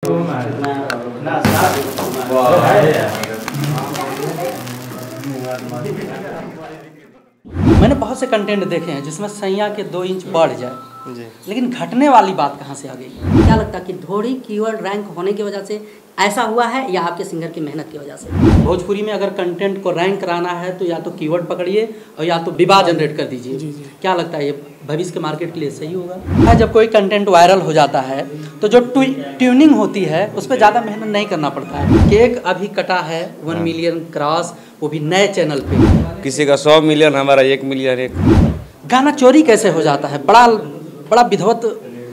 मैंने बहुत से कंटेंट देखे हैं जिसमें सैया के 2 इंच बढ़ जाए जी। लेकिन घटने वाली बात कहाँ से आ गई? क्या लगता है कि थोड़ी कीवर्ड रैंक होने की वजह से ऐसा हुआ है या आपके सिंगर की मेहनत की वजह से? भोजपुरी में अगर कंटेंट को रैंक कराना है तो या तो कीवर्ड पकड़िए और या तो विवाद जनरेट कर दीजिए। क्या लगता है ये भविष्य के मार्केट के लिए सही होगा? जब कोई कंटेंट वायरल हो जाता है तो जो ट्यूनिंग होती है उस पर ज़्यादा मेहनत नहीं करना पड़ता है। केक अभी कटा है 1 मिलियन क्रॉस, वो भी नए चैनल पे। किसी का 100 मिलियन, हमारा 1 मिलियन। एक गाना चोरी कैसे हो जाता है? बड़ा विधवत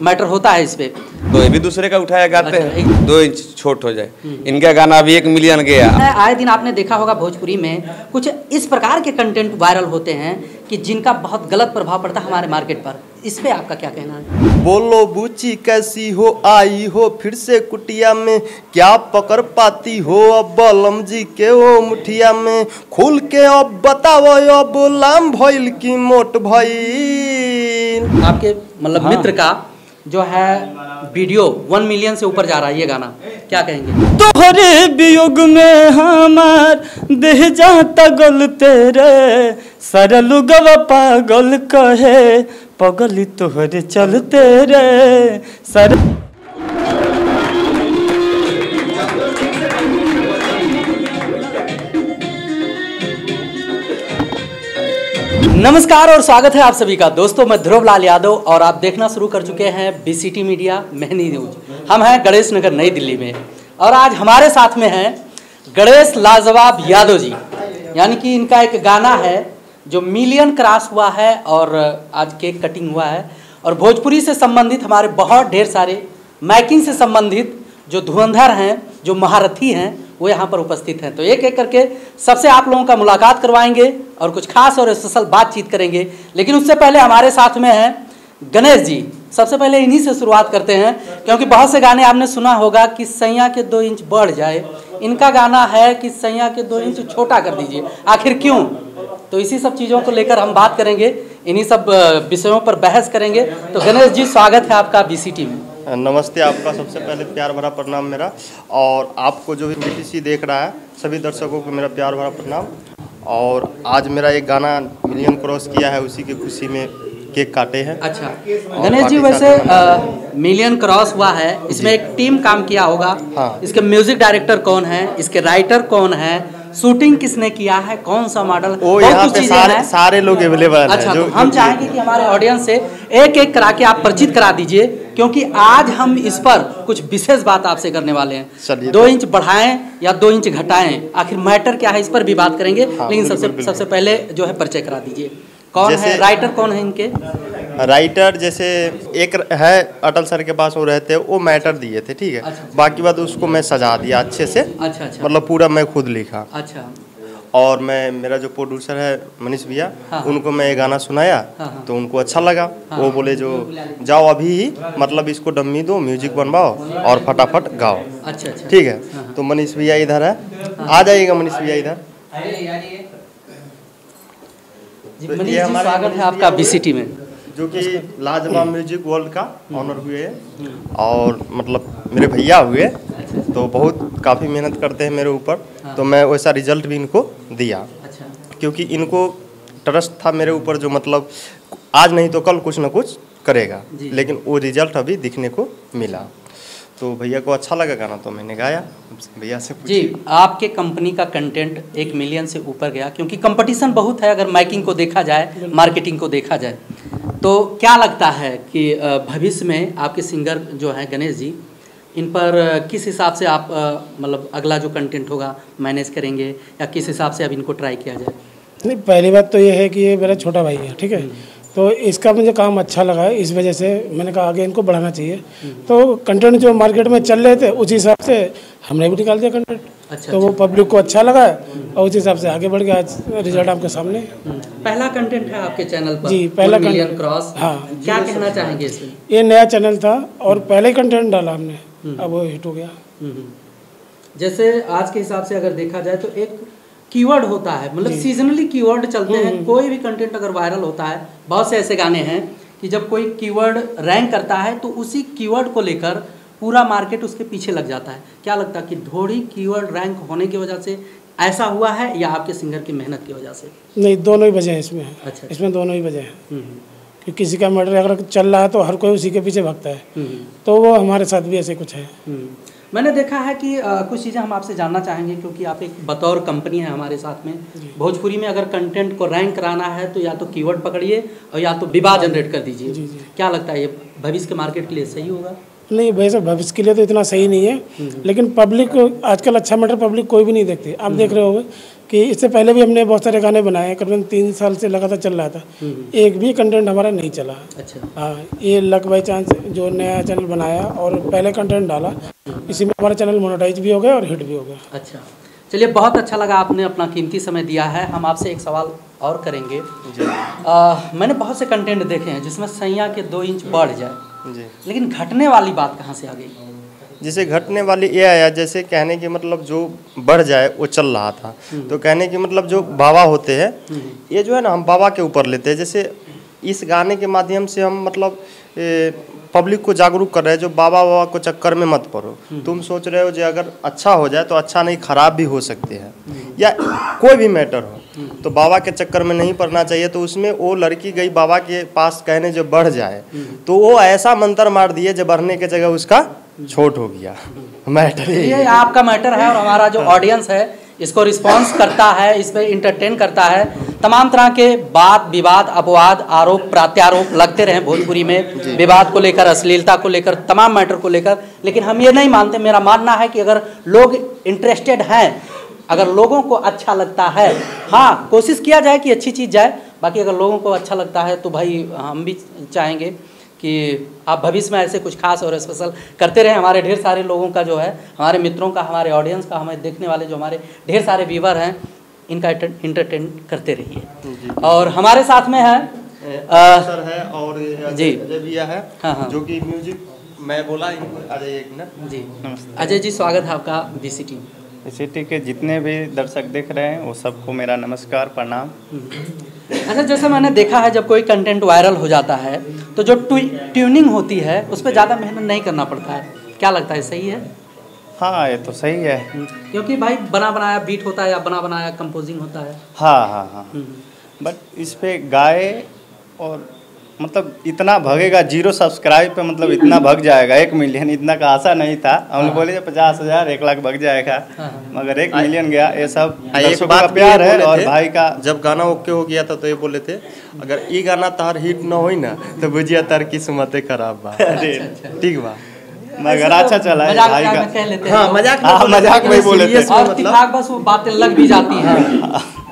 मैटर होता है इस पे। तो ये भी दूसरे का उठाया गाते हैं 2 इंच छोट हो जाए। इनका गाना अभी 1 मिलियन गया। आए दिन आपने देखा होगा भोजपुरी में कुछ इस प्रकार के कंटेंट वायरल होते हैं कि जिनका बहुत गलत प्रभाव पड़ता है हमारे मार्केट पर। इस पे आपका क्या कहना है? बोलो बूची कैसी हो, आई हो फिर से कुटिया में, क्या पकड़ पाती हो अब बलम जी के वो मुठिया में, खुल के अब बताओ अब लाम भइल की मोट भइल। आपके मतलब मित्र का जो है वीडियो 1 मिलियन से ऊपर जा रहा है, ये गाना क्या कहेंगे? तोहरे वियोग में हमार देह जाता गल तेरे, सरल गवा पागल कहे पगली तोहरे चलते रे सर। नमस्कार और स्वागत है आप सभी का। दोस्तों मैं ध्रुव लाल यादव और आप देखना शुरू कर चुके हैं बीसीटी मीडिया मेहंदी न्यूज। हम हैं गणेश नगर नई दिल्ली में और आज हमारे साथ में हैं गणेश लाजवाब यादव जी। यानी कि इनका एक गाना है जो मिलियन क्रॉस हुआ है और आज केक कटिंग हुआ है। और भोजपुरी से संबंधित हमारे बहुत ढेर सारे मैकिंग से संबंधित जो धुरंधर हैं, जो महारथी हैं, वो यहाँ पर उपस्थित हैं। तो एक एक करके सबसे आप लोगों का मुलाकात करवाएंगे और कुछ खास और स्पेशल बातचीत करेंगे। लेकिन उससे पहले हमारे साथ में हैं गणेश जी। सबसे पहले इन्हीं से शुरुआत करते हैं क्योंकि बहुत से गाने आपने सुना होगा कि सैया के 2 इंच बढ़ जाए। इनका गाना है कि सैया के 2 इंच छोटा कर दीजिए, आखिर क्यों? तो इसी सब चीज़ों को लेकर हम बात करेंगे, इन्हीं सब विषयों पर बहस करेंगे। तो गणेश जी स्वागत है आपका बीसीटी में। नमस्ते, आपका सबसे पहले प्यार भरा प्रणाम मेरा, और आपको जो भी बीटीसी देख रहा है सभी दर्शकों को मेरा प्यार भरा प्रणाम। और आज मेरा एक गाना मिलियन क्रॉस किया है, उसी की खुशी में केक काटे हैं। अच्छा गणेश जी, वैसे मिलियन क्रॉस हुआ है, इसमें एक टीम काम किया होगा। हाँ। इसके म्यूजिक डायरेक्टर कौन है, इसके राइटर कौन है, शूटिंग किसने किया है, कौन सा मॉडल, यहाँ पे सारे लोग अवेलेबल हैं। अच्छा, तो हम चाहेंगे कि हमारे ऑडियंस से एक एक करा के आप परिचित करा दीजिए क्योंकि आज हम इस पर कुछ विशेष बात आपसे करने वाले हैं। 2 इंच बढ़ाएं या 2 इंच घटाएं, आखिर मैटर क्या है इस पर भी बात करेंगे। हाँ, लेकिन सबसे पहले जो है परिचय करा दीजिए। कौन है राइटर, कौन है इनके? राइटर जैसे एक है अटल सर के पास, वो रहते हैं, वो मैटर दिए थे, ठीक है। अच्छा। बाकी बात उसको मैं सजा दिया अच्छे से। अच्छा। मतलब पूरा मैं खुद लिखा। अच्छा। और मेरा जो प्रोड्यूसर है मनीष भैया, उनको मैं ये गाना सुनाया। तो उनको अच्छा लगा। वो बोले जो जाओ अभी ही मतलब इसको डम्मी दो, म्यूजिक बनवाओ और फटाफट गाओ। अच्छा। ठीक है। तो मनीष भैया इधर है, आ जाइएगा मनीष भैया इधर। स्वागत है आपका बीसीटी में, जो कि लाजवाब म्यूजिक वर्ल्ड का ऑनर हुए हैं और मतलब मेरे भैया हुए। तो बहुत काफ़ी मेहनत करते हैं मेरे ऊपर। तो मैं वैसा रिजल्ट भी इनको दिया। अच्छा। क्योंकि इनको ट्रस्ट था मेरे ऊपर, जो मतलब आज नहीं तो कल कुछ ना कुछ करेगा। लेकिन वो रिजल्ट अभी दिखने को मिला। तो भैया को अच्छा लगा गाना, तो मैंने गाया। भैया से जी, आपके कंपनी का कंटेंट 1 मिलियन से ऊपर गया क्योंकि कंपटीशन बहुत है। अगर माइकिंग को देखा जाए, मार्केटिंग को देखा जाए, तो क्या लगता है कि भविष्य में आपके सिंगर जो हैं गणेश जी, इन पर किस हिसाब से आप मतलब अगला जो कंटेंट होगा मैनेज करेंगे या किस हिसाब से अब इनको ट्राई किया जाए? नहीं, पहली बात तो ये है कि ये मेरा छोटा भाई है, ठीक है। तो इसका मुझे काम अच्छा लगा है, इस वजह से मैंने कहा आगे इनको बढ़ाना चाहिए। तो कंटेंट जो मार्केट में चल रहे थे उस हिसाब से हमने भी निकाल दिया कंटेंट। अच्छा। तो वो पब्लिक को अच्छा लगा और उस हिसाब से आगे बढ़ गया। आज रिजल्ट आपके सामने। पहला कंटेंट है आपके चैनल पर? जी, पहला मिलियन क्रॉस। हाँ। क्या कहना चाहेंगे इसमें? ये नया चैनल था और पहले कंटेंट डाला हमने, अब वो हिट हो गया। जैसे आज के हिसाब से अगर देखा जाए तो एक कीवर्ड होता है, मतलब सीजनली कीवर्ड चलते हैं। कोई भी कंटेंट अगर वायरल होता है, बहुत से ऐसे गाने हैं कि जब कोई कीवर्ड रैंक करता है तो उसी कीवर्ड को लेकर पूरा मार्केट उसके पीछे लग जाता है। क्या लगता है कि ढोड़ी कीवर्ड रैंक होने की वजह से ऐसा हुआ है या आपके सिंगर की मेहनत की वजह से? नहीं, दोनों ही वजह हैं इसमें। अच्छा, इसमें दोनों ही वजह हैं कि किसी का मैटर अगर चल रहा है तो हर कोई उसी के पीछे भागता है, तो वो हमारे साथ भी ऐसे कुछ है। मैंने देखा है कि कुछ चीज़ें हम आपसे जानना चाहेंगे, क्योंकि आप एक बतौर कंपनी है हमारे साथ में। भोजपुरी में अगर कंटेंट को रैंक कराना है तो या तो कीवर्ड पकड़िए और या तो विवाद जनरेट कर दीजिए। क्या लगता है ये भविष्य के मार्केट के लिए सही होगा? नहीं, वैसे भविष्य के लिए तो इतना सही नहीं है, लेकिन पब्लिक आजकल अच्छा मैटर पब्लिक कोई भी नहीं देखती। आप देख रहे होंगे कि इससे पहले भी हमने बहुत सारे गाने बनाए, करीबन 3 साल से लगातार चल रहा था, एक भी कंटेंट हमारा नहीं चला। अच्छा। हाँ, ये लक बाई चांस जो नया चैनल बनाया और पहले कंटेंट डाला, इसी में हमारा चैनल मोनेटाइज भी हो गया और हिट भी हो गया। अच्छा, चलिए, बहुत अच्छा लगा, आपने अपना कीमती समय दिया है। हम आपसे एक सवाल और करेंगे। मैंने बहुत से कंटेंट देखे हैं जिसमें सैया के 2 इंच बढ़ जाए जी, लेकिन घटने वाली बात कहाँ से आ गई? जैसे घटने वाली ये आया, जैसे कहने की मतलब जो बढ़ जाए वो चल रहा था, तो कहने की मतलब जो बाबा होते हैं ये जो है ना, हम बाबा के ऊपर लेते हैं। जैसे इस गाने के माध्यम से हम मतलब पब्लिक को जागरूक कर रहे हैं, जो बाबा को चक्कर में मत पड़ो। तुम सोच रहे हो जो अगर अच्छा हो जाए तो अच्छा नहीं, खराब भी हो सकते हैं, या कोई भी मैटर हो तो बाबा के चक्कर में नहीं पड़ना चाहिए। तो उसमें वो लड़की गई बाबा के पास कहने जो बढ़ जाए, तो वो ऐसा मंत्र मार दिए जो बढ़ने की जगह उसका छोट हो गया। मैटर ये आपका मैटर है और हमारा जो ऑडियंस है इसको रिस्पांस करता है, इस पर इंटरटेन करता है। तमाम तरह के बात विवाद, अपवाद, आरोप प्रत्यारोप लगते रहे भोजपुरी में, विवाद को लेकर, अश्लीलता को लेकर, तमाम मैटर को लेकर। लेकिन हम ये नहीं मानते, मेरा मानना है कि अगर लोग इंटरेस्टेड हैं, अगर लोगों को अच्छा लगता है, हाँ, कोशिश किया जाए कि अच्छी चीज़ जाए। बाकी अगर लोगों को अच्छा लगता है तो भाई हम भी चाहेंगे कि आप भविष्य में ऐसे कुछ खास और स्पेशल करते रहें। हमारे ढेर सारे लोगों का जो है, हमारे मित्रों का, हमारे ऑडियंस का, हमें देखने वाले जो हमारे ढेर सारे व्यूवर हैं, इनका इंटरटेन करते रहिए। और हमारे साथ में है सर है और जी अजय भैया है, हाँ। जो कि म्यूजिक मैं बोला अजय एक मिनट जी। अजय जी, स्वागत है आपका बीसीटी। बीसीटी के जितने भी दर्शक देख रहे हैं वो सबको मेरा नमस्कार, प्रणाम। अच्छा, जैसे मैंने देखा है जब कोई कंटेंट वायरल हो जाता है तो जो ट्यूनिंग होती है उस पर ज़्यादा मेहनत नहीं करना पड़ता है। क्या लगता है, सही है? हाँ, ये तो सही है, क्योंकि भाई बना बनाया बीट होता है या बना बनाया कंपोजिंग होता है। हाँ। बट इस पे गाए और मतलब इतना भगेगा 0 सब्सक्राइब पे, मतलब इतना भग जाएगा 1 मिलियन, इतना का आशा नहीं था। हम लोग बोले 50,000 1 लाख भग जाएगा, मगर 1 मिलियन गया। ये सब एक बात प्यार है और भाई का। जब गाना ओके हो गया था तो ये बोले थे अगर ये गाना तार हिट न हो ना तो बुझिया तार किस्मत खराब बा। ठीक बा, मगर अच्छा चला है भाई का। कह लेते हाँ, मजाक में बोले थे, और दिमाग बस वो बातें लग भी जाती हैं।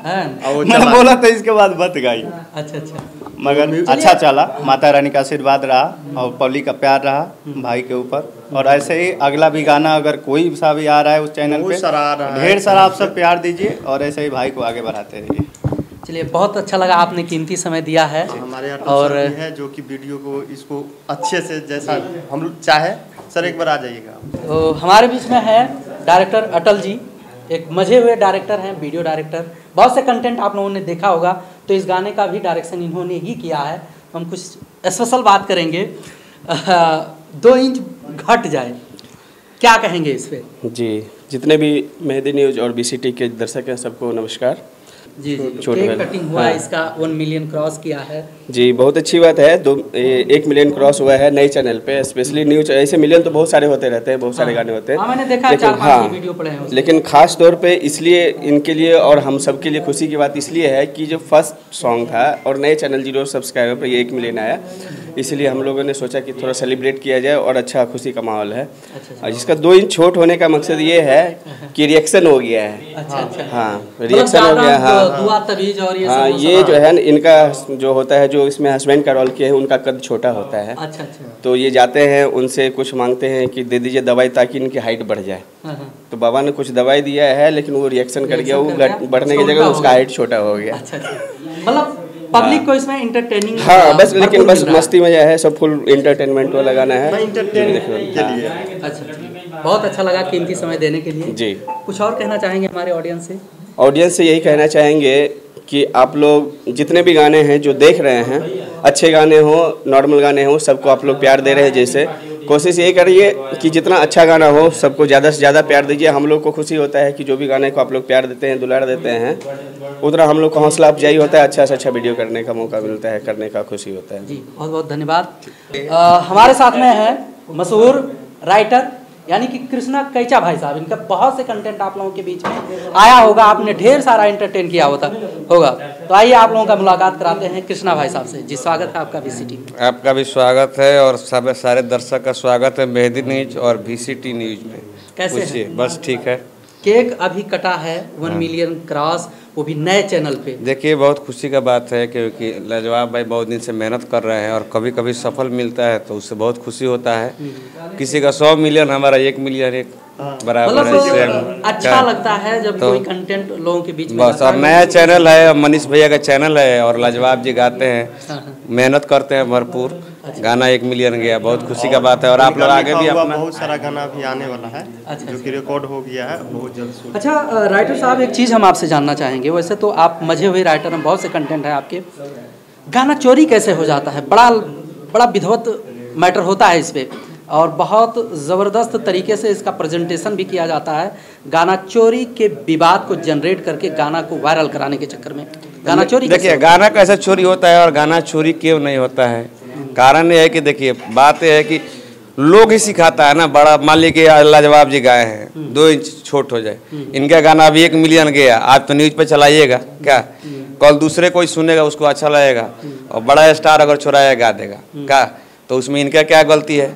मैंने बोला था इसके बाद बत गई। अच्छा, मगर अच्छा चला, माता रानी का आशीर्वाद रहा और पब्लिक का प्यार रहा भाई के ऊपर। और ऐसे ही अगला भी गाना अगर कोई सा भी आ रहा है उस चैनल पे, ढेर सारा आप सब प्यार दीजिए और ऐसे ही भाई को आगे बढ़ाते रहिए। चलिए, बहुत अच्छा लगा, आपने कीमती समय दिया है। हमारे और है जो कि वीडियो को इसको अच्छे से जैसा हम लोग चाहे सर एक बार आ जाइएगा। तो हमारे बीच में है डायरेक्टर अटल जी, एक मजे हुए डायरेक्टर हैं, वीडियो डायरेक्टर। बहुत से कंटेंट आप लोगों ने देखा होगा, तो इस गाने का भी डायरेक्शन इन्होंने ही किया है। हम कुछ स्पेशल बात करेंगे। 2 इंच घट जाए, क्या कहेंगे इस पे? जी, जितने भी मेहंदी न्यूज़ और बीसीटी के दर्शक हैं सबको नमस्कार। जी, केक कटिंग हुआ है, इसका 1 मिलियन क्रॉस किया है। जी, बहुत अच्छी बात है। 1 मिलियन क्रॉस हुआ है नए चैनल पे, स्पेशली न्यूज। ऐसे मिलियन तो बहुत सारे होते रहते हैं, बहुत सारे गाने होते हैं। मैंने देखा है, 4-5 वीडियो पड़े हैं। लेकिन खास तौर पे इसलिए इनके लिए और हम सबके लिए खुशी की बात इसलिए है कि जो फर्स्ट सॉन्ग था और नए चैनल 0 सब्सक्राइबर पर ये 1 मिलियन आया, इसलिए हम लोगों ने सोचा कि थोड़ा सेलिब्रेट किया जाए और अच्छा खुशी का माहौल है। और जिसका 2 इंच छोट होने का मकसद ये है कि रिएक्शन हो गया है। अच्छा, हाँ, रिएक्शन हो गया। दुआ तबीज और ये जो है इनका जो होता है, जो इसमें हस्बैंड का रोल किया है, उनका कद छोटा होता है। अच्छा। तो ये जाते हैं, उनसे कुछ मांगते हैं कि दे दीजिए दवाई ताकि इनकी हाइट बढ़ जाए। तो बाबा ने कुछ दवाई दिया है, लेकिन वो रिएक्शन कर गया, वो बढ़ने की जगह उसका हाइट छोटा हो गया। अच्छा, मतलब पब्लिक को इसमें इंटरटेनिंग। हाँ, बस लेकिन बस मस्ती मजा है, सब फुल इंटरटेनमेंट वाला गाना है। अच्छा, बहुत अच्छा लगा कीमती समय देने के लिए जी। कुछ और कहना चाहेंगे हमारे ऑडियंस से? ऑडियंस से यही कहना चाहेंगे कि आप लोग जितने भी गाने हैं जो देख रहे हैं, अच्छे गाने हो, नॉर्मल गाने हो, सबको आप लोग प्यार दे रहे हैं जैसे, कोशिश यही करिए कि जितना अच्छा गाना हो सबको ज़्यादा से ज़्यादा प्यार दीजिए। हम लोग को खुशी होता है कि जो भी गाने को आप लोग प्यार देते हैं, दुलार देते हैं, उतना हम लोग को हौसला अफजाई होता है, अच्छा से अच्छा वीडियो करने का मौका मिलता है, करने का खुशी होता है। जी बहुत बहुत धन्यवाद। हमारे साथ में है मशहूर राइटर यानी कि कृष्णा कैचा भाई साहब। इनका बहुत से कंटेंट आप लोगों के बीच में आया होगा, आपने ढेर सारा एंटरटेन किया होगा। तो आइए आप लोगों का मुलाकात कराते हैं कृष्णा भाई साहब से। जी स्वागत है आपका VCT। आपका भी स्वागत है और सब सारे दर्शक का स्वागत है मेहंदी न्यूज और VCT न्यूज में। कैसे है? बस ठीक है। केक अभी कटा है 1 मिलियन क्रॉस, वो भी नए चैनल पे। देखिए बहुत खुशी का बात है क्योंकि लाजवाब भाई बहुत दिन से मेहनत कर रहे हैं और कभी कभी सफल मिलता है तो उससे बहुत खुशी होता है। किसी का 100 मिलियन, हमारा 1 मिलियन एक बराबर है। अच्छा लगता है जब कोई कंटेंट लोगों के बीच में बस। और नया चैनल है, मनीष भैया का चैनल है और लाजवाब जी गाते हैं, मेहनत करते हैं भरपूर। गाना 1 मिलियन गया, बहुत खुशी का बात है। और आप लोग आगे भी अपना बहुत सारा गाना भी आने वाला है जो कि रिकॉर्ड हो गया है, बहुत जल्द। अच्छा राइटर साहब, एक चीज़ हम आपसे जानना चाहेंगे। वैसे तो आप मजे हुए राइटर हैं, बहुत से कंटेंट है आपके, गाना चोरी कैसे हो जाता है? बड़ा विधवत मैटर होता है इस पे और बहुत ज़बरदस्त तरीके से इसका प्रेजेंटेशन भी किया जाता है। गाना चोरी के विवाद को जनरेट करके गाना को वायरल कराने के चक्कर में गाना चोरी। देखिए गाना कैसे चोरी होता है और गाना चोरी क्यों नहीं होता है? कारण ये है कि देखिए बात यह है कि लोग ही सिखाता है ना। बड़ा मान लीजिए लाजवाब जी गाए हैं 2 इंच छोट हो जाए, इनका गाना अभी 1 मिलियन गया, आप तो न्यूज पे चलाइएगा क्या? कल दूसरे कोई सुनेगा उसको अच्छा लगेगा और बड़ा स्टार अगर चुराया गा देगा क्या? तो उसमें इनका क्या गलती है?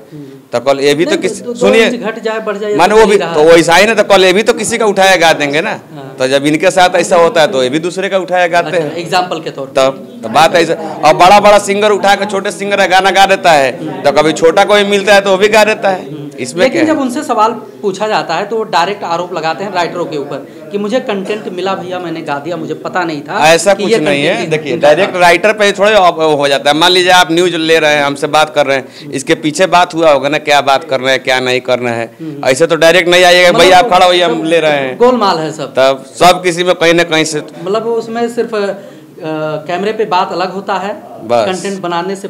तो कल ये भी तो किसी सुनिए घट जाए बढ़ जाए माने वो भी तो वैसा ही ना। तो कल ये भी तो किसी का उठाया गा देंगे ना। तो जब इनके साथ ऐसा होता है तो ये भी दूसरे का उठाया गाते हैं एग्जाम्पल के तौर तो बात ऐसा। और बड़ा बड़ा सिंगर उठा कर छोटे सिंगर का गाना गा देता है तो कभी छोटा कोई मिलता है तो वो भी गा देता है। इसमें लेकिन जब उनसे सवाल पूछा जाता है तो वो डायरेक्ट आरोप लगाते हैं राइटरों के ऊपर कि मुझे कंटेंट मिला भैया, मैंने गा दिया, मुझे पता नहीं था। ऐसा कुछ नहीं है। देखिए डायरेक्ट राइटर पे थोड़े हो जाता है। मान लीजिए आप न्यूज ले रहे हैं, हमसे बात कर रहे हैं, इसके पीछे बात हुआ होगा ना, क्या बात कर रहे हैं क्या नहीं करना है। ऐसे तो डायरेक्ट नहीं आइएगा भैया आप खड़ा होइए हम ले रहे हैं। गोलमाल है सब। तब सब किसी में कहीं ना कहीं से मतलब उसमें सिर्फ कैमरे पे बात अलग होता है, कंटेंट बनाने से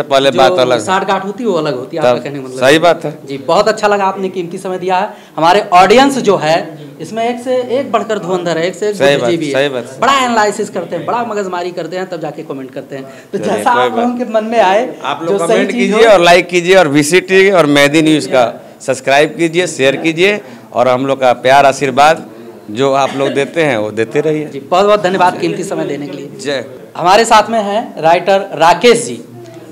पहले बात अलग, साठ गांठ होती है वो अलग होती है। आपका कहने मतलब सही बात है जी। बहुत अच्छा लगा, आपने कीमती समय दिया है। हमारे ऑडियंस जो है इसमें एक से एक बढ़कर धुरंधर है, एक से एक बुद्धिजीवी है, बड़ा एनालिसिस करते हैं, बड़ा मगजमारी करते हैं, तब जाके कमेंट करते हैं। तो जैसा आप लोगों के मन में आए आप लोग कमेंट कीजिए और लाइक कीजिए और VCT और मेहंदी न्यूज का सब्सक्राइब कीजिए, शेयर कीजिए और हम लोग का प्यार आशीर्वाद जो आप लोग देते हैं वो देते रहिए जी। बहुत बहुत धन्यवाद कीमती समय देने के लिए। जय। हमारे साथ में है राइटर राकेश जी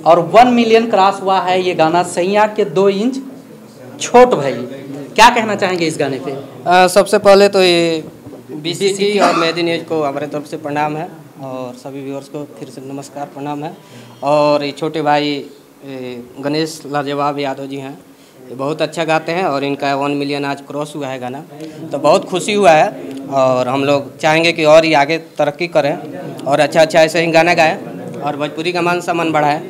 और 1 मिलियन क्रॉस हुआ है ये गाना सैया के 2 इंच छोट भाई। क्या कहना चाहेंगे इस गाने पे? सबसे पहले तो ये VCT और मेहंदी न्यूज को हमारे तरफ से प्रणाम है और सभी व्यूअर्स को फिर से नमस्कार प्रणाम है। और ये छोटे भाई गणेश लाजवाब यादव जी हैं, ये बहुत अच्छा गाते हैं और इनका 1 मिलियन आज क्रॉस हुआ है गाना, तो बहुत खुशी हुआ है। और हम लोग चाहेंगे कि और ही आगे तरक्की करें और अच्छा ऐसे ही गाना गाएं और भोजपुरी का मान सम्मान बढ़ाएं।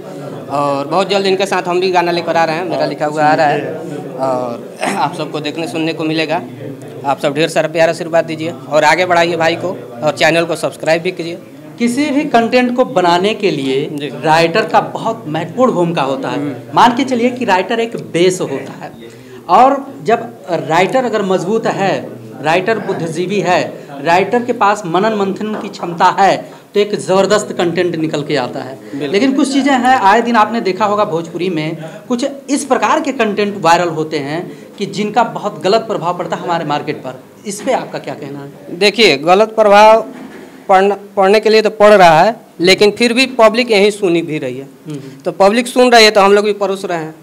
और बहुत जल्द इनके साथ हम भी गाना लेकर आ रहे हैं, मेरा लिखा हुआ आ रहा है और आप सबको देखने सुनने को मिलेगा। आप सब ढेर सारा प्यार आशीर्वाद दीजिए और आगे बढ़ाइए भाई को और चैनल को सब्सक्राइब भी कीजिए। किसी भी कंटेंट को बनाने के लिए राइटर का बहुत महत्वपूर्ण भूमिका होता है। मान के चलिए कि राइटर एक बेस होता है और जब राइटर अगर मजबूत है, राइटर बुद्धिजीवी है, राइटर के पास मनन मंथन की क्षमता है तो एक ज़बरदस्त कंटेंट निकल के आता है। लेकिन कुछ चीज़ें हैं, आए दिन आपने देखा होगा भोजपुरी में कुछ इस प्रकार के कंटेंट वायरल होते हैं कि जिनका बहुत गलत प्रभाव पड़ता है हमारे मार्केट पर। इस पर आपका क्या कहना है? देखिए गलत प्रभाव पढ़ने के लिए तो पढ़ रहा है, लेकिन फिर भी पब्लिक यही सुनी भी रही है। तो पब्लिक सुन रही है तो हम लोग भी परोस रहे हैं,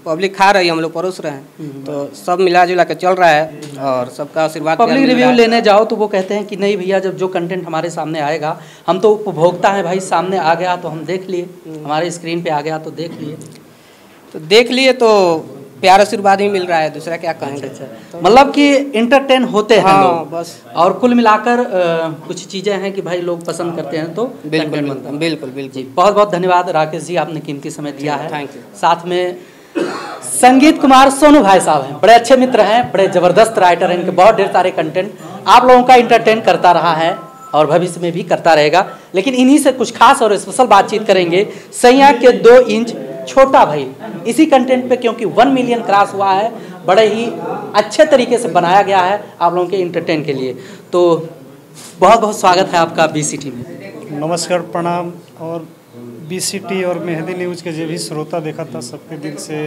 पब्लिक खा रही है हम लोग परोस रहे हैं, तो सब मिला जुला के चल रहा है और सबका आशीर्वाद। पब्लिक रिव्यू लेने जाओ तो वो कहते हैं कि नहीं भैया, जब जो कंटेंट हमारे सामने आएगा, हम तो उपभोक्ता हैं भाई, सामने आ गया तो हम देख लिए, हमारे स्क्रीन पे आ गया तो देख लिए। तो देख लिए तो प्यार आशीर्वाद ही मिल रहा है, दूसरा क्या कहेंगे। अच्छा। मतलब कि इंटरटेन होते हैं लोग बस। और कुल मिलाकर कुछ चीज़ें हैं कि भाई लोग पसंद करते हैं तो बिल्कुल जी। बहुत बहुत धन्यवाद राकेश जी, आपने कीमती समय दिया है। Thank you. साथ में संगीत कुमार सोनू भाई साहब हैं, बड़े अच्छे मित्र हैं, बड़े ज़बरदस्त राइटर हैं, इनके बहुत ढेर सारे कंटेंट आप लोगों का इंटरटेन करता रहा है और भविष्य में भी करता रहेगा। लेकिन इन्हीं से कुछ खास और स्पेशल बातचीत करेंगे। सैया के 2 इंच छोटा भाई इसी कंटेंट पे, क्योंकि 1 मिलियन क्रॉस हुआ है, बड़े ही अच्छे तरीके से बनाया गया है आप लोगों के इंटरटेन के लिए। तो बहुत बहुत स्वागत है आपका BCT में। नमस्कार, प्रणाम। और BCT और मेहंदी न्यूज़ के जो भी श्रोता देखा था सबके दिल से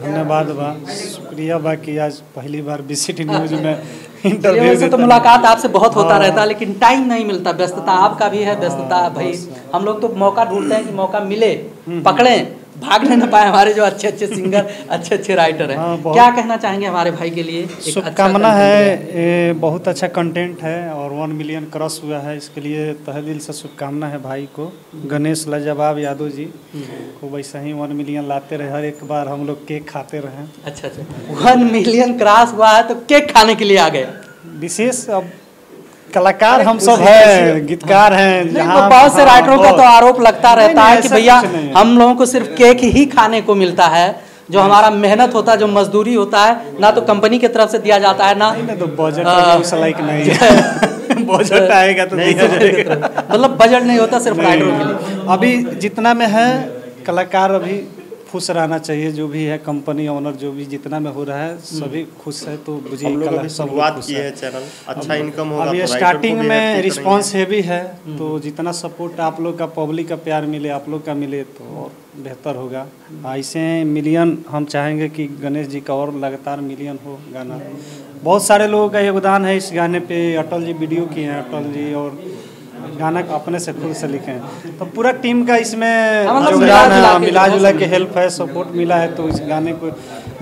धन्यवाद बा, शुक्रिया बा कि आज पहली बार BCT न्यूज़ में इंटरव्यू से तो मुलाकात आपसे बहुत होता रहता है, लेकिन टाइम नहीं मिलता, व्यस्तता आपका भी है, व्यस्तता भाई हम लोग तो मौका ढूंढते हैं कि मौका मिले, पकड़ें, भागने न पाए हमारे जो अच्छे अच्छे सिंगर, अच्छे अच्छे राइटर हैं। क्या कहना चाहेंगे हमारे भाई के लिए? शुभकामना है, बहुत अच्छा कंटेंट है और 1 मिलियन क्रॉस हुआ है, इसके लिए तहे दिल से शुभकामना है भाई को। गणेश लाजवाब यादव जी को वैसा ही 1 मिलियन लाते रहे, हर एक बार हम लोग केक खाते रहे। अच्छा, 1 मिलियन क्रॉस हुआ है तो केक खाने के लिए आ गए। विशेष अब कलाकार हम सब हैं, गीतकार हैं, जहाँ बहुत से राइटरों का तो आरोप लगता रहता है कि भैया हम लोगों को सिर्फ केक ही खाने को मिलता है, जो हमारा मेहनत होता है, जो मजदूरी होता है, ना तो कंपनी की तरफ से दिया जाता है, ना तो बजट लाइक नहीं है। बजट आएगा तो दिया जाएगा, मतलब बजट नहीं होता सिर्फ राइटरों के लिए। अभी जितना में है कलाकार अभी खुश रहना चाहिए, जो भी है कंपनी ओनर जो भी जितना में हो रहा है सभी खुश है। तो हम लोग अभी शुरुआत की है, चैनल अच्छा इनकम होगा। अभी तो स्टार्टिंग में रिस्पांस हैवी है, तो जितना सपोर्ट आप लोग का, पब्लिक का प्यार मिले, आप लोग का मिले तो और बेहतर होगा। ऐसे मिलियन हम चाहेंगे कि गणेश जी का और लगातार मिलियन हो गाना। बहुत सारे लोगों का योगदान है इस गाने पे, अटल जी वीडियो किए हैं, अटल जी, और गाना अपने से खुद से लिखे हैं, तो पूरा टीम का इसमें योगदान है, मिला जुला के हेल्प है, सपोर्ट मिला है, तो इस गाने को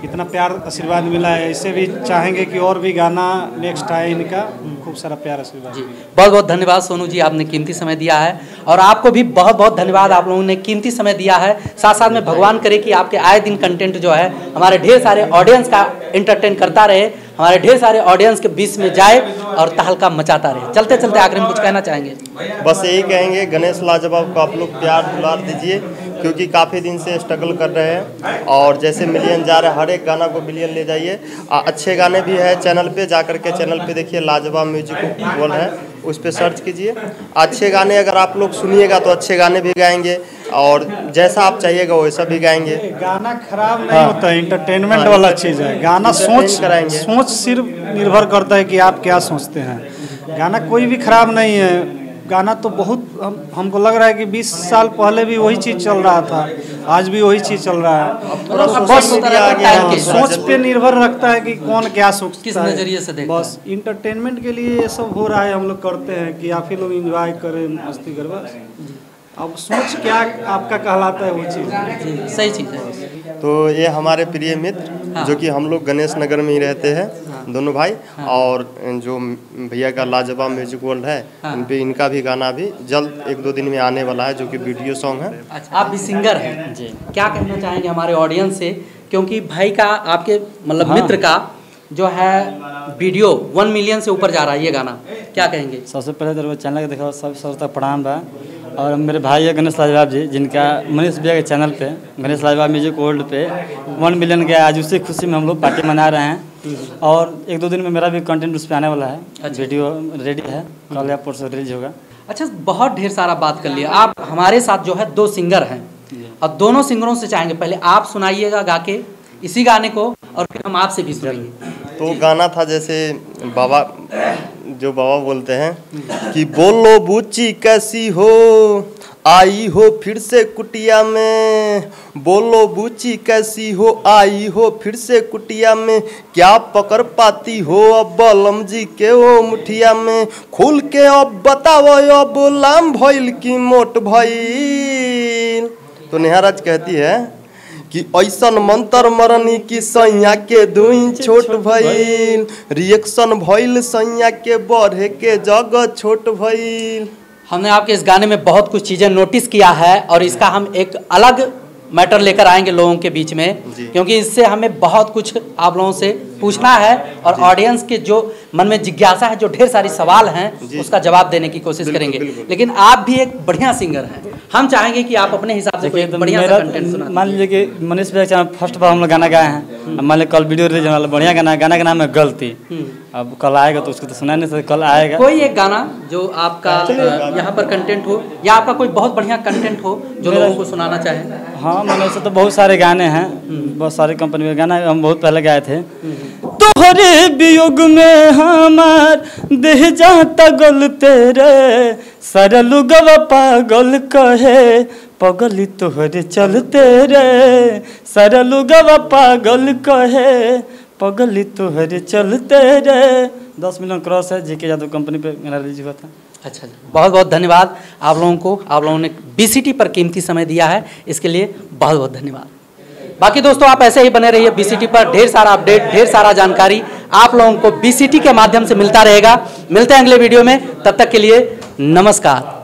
इतना प्यार आशीर्वाद मिला है। ऐसे भी चाहेंगे कि और भी गाना नेक्स्ट आए, इनका खूब सारा प्यार आशीर्वाद। बहुत बहुत धन्यवाद सोनू जी, आपने कीमती समय दिया है, और आपको भी बहुत बहुत धन्यवाद, आप लोगों ने कीमती समय दिया है। साथ साथ में भगवान करे कि आपके आए दिन कंटेंट जो है हमारे ढेर सारे ऑडियंस का एंटरटेन करता रहे, हमारे ढेर सारे ऑडियंस के बीच में जाए और तहलका मचाता रहे। चलते चलते आखिर में कुछ कहना चाहेंगे? बस यही कहेंगे, गणेश लाजवाब को आप लोग प्यार दुलार दीजिए, क्योंकि काफ़ी दिन से स्ट्रगल कर रहे हैं, और जैसे मिलियन जा रहा है, हर एक गाना को मिलियन ले जाइए। अच्छे गाने भी है चैनल पे, जा करके चैनल पे देखिए, लाजवाब म्यूजिक वर्ल्ड है, उस पर सर्च कीजिए। अच्छे गाने अगर आप लोग सुनिएगा तो अच्छे गाने भी गाएंगे, और जैसा आप चाहिएगा वैसा भी गाएंगे। गाना खराब नहीं होता है, इंटरटेनमेंट वाला चीज़ है। गाना सोच सिर्फ निर्भर करता है कि आप क्या सोचते हैं। गाना कोई भी खराब नहीं है, गाना तो बहुत हमको लग रहा है कि 20 साल पहले भी वही चीज़ चल रहा था, आज भी वही चीज़ चल रहा है। बस सोच पे निर्भर रखता है कि कौन क्या सोचता है, किस नज़रिए से देखता है। बस इंटरटेनमेंट के लिए ये सब हो रहा है, हम लोग करते हैं कि आप ही लोग एंजॉय करें, मस्ती करें, बस। अब सोच क्या आपका कहलाता है वो चीज़, सही चीज़ है। तो ये हमारे प्रिय मित्र जो कि हम लोग गणेश नगर में ही रहते हैं, दोनों भाई, और जो भैया का लाजवाब म्यूजिक वर्ल्ड है, इन पे इनका भी गाना भी जल्द 1-2 दिन में आने वाला है, जो कि वीडियो सॉन्ग है। अच्छा, आप भी सिंगर हैं जी, क्या कहना चाहेंगे हमारे ऑडियंस से? क्योंकि भाई का, आपके मतलब मित्र का जो है वीडियो 1 मिलियन से ऊपर जा रहा है, ये गाना क्या कहेंगे? सबसे पहले तो चैनल के देखो सब तक प्रणाम बा, और मेरे भाई है गणेश लाजवाब जी, जिनका मनीष भैया के चैनल पे गणेश लाजवाब म्यूजिक वर्ल्ड पे 1 मिलियन गया। आज उसी खुशी में हम लोग पार्टी मना रहे हैं, और 1-2 दिन में मेरा भी कंटेंट उस पर आने वाला है। अच्छा। वीडियो रेडी है, कल या परसों रिलीज होगा। अच्छा, बहुत ढेर सारा बात कर लिया। आप हमारे साथ जो है 2 सिंगर हैं, और दोनों सिंगरों से चाहेंगे पहले आप सुनाइएगा गा के इसी गाने को, और फिर हम आपसे भी सुनेंगे। तो गाना था जैसे बाबा बोलते हैं कि बोलो बूची कैसी हो, आई हो फिर से कुटिया में, बोलो बूची कैसी हो, आई हो फिर से कुटिया में, क्या पकड़ पाती हो अब बलम जी के वो मुठिया में, खुल के अब बताओ अब लाम भइल की मोट भइल। तो नेहाराज कहती है कि ऐसन मंतर मरनी की सैया के 2 इंच छोट भइल, रिएक्शन भइल सैया के बढ़े के जगह छोट भइल। हमने आपके इस गाने में बहुत कुछ चीज़ें नोटिस किया है, और इसका हम एक अलग मैटर लेकर आएंगे लोगों के बीच में, क्योंकि इससे हमें बहुत कुछ आप लोगों से पूछना है, और ऑडियंस के जो मन में जिज्ञासा है, जो ढेर सारी सवाल हैं, उसका जवाब देने की कोशिश करेंगे। लेकिन आप भी एक बढ़िया सिंगर हैं, हम चाहेंगे कि आप अपने हिसाब से कोई बढ़िया सा कंटेंट सुना। मान लीजिए कि मनीष भैया चैनल फर्स्ट बार हम लोग गाना गाए हैं, मान लीजिए कल वीडियो रिलीज होने वाला, बढ़िया गाना, गाना का नाम है गलती। अब कल आएगा तो उसको तो सुना नहीं सकते, कल आएगा। कोई एक गाना जो आपका यहाँ पर कंटेंट हो, या आपका कोई बहुत बढ़िया कंटेंट हो जो लोगों को सुनाना चाहे। हाँ, मैंने ऐसे तो बहुत सारे गाने हैं, बहुत सारे कंपनी में गाना हम बहुत पहले गाए थे। तोहरे वियोग में हमार देह जाता गल तेरे, सरल गवा पागल कहे पगली तोहरे चलते रे, सरल गवा पागल कहे पगली तोहरे चलते रे। 10 मिलियन क्रॉस है, जेके यादव कंपनी पे मेरा रिलीज हुआ था। अच्छा, बहुत बहुत धन्यवाद आप लोगों को, आप लोगों ने बीसीटी पर कीमती समय दिया है, इसके लिए बहुत बहुत धन्यवाद। बाकी दोस्तों आप ऐसे ही बने रहिए बीसीटी पर, ढेर सारा अपडेट, ढेर सारा जानकारी आप लोगों को बीसीटी के माध्यम से मिलता रहेगा। मिलते हैं अगले वीडियो में, तब तक के लिए नमस्कार।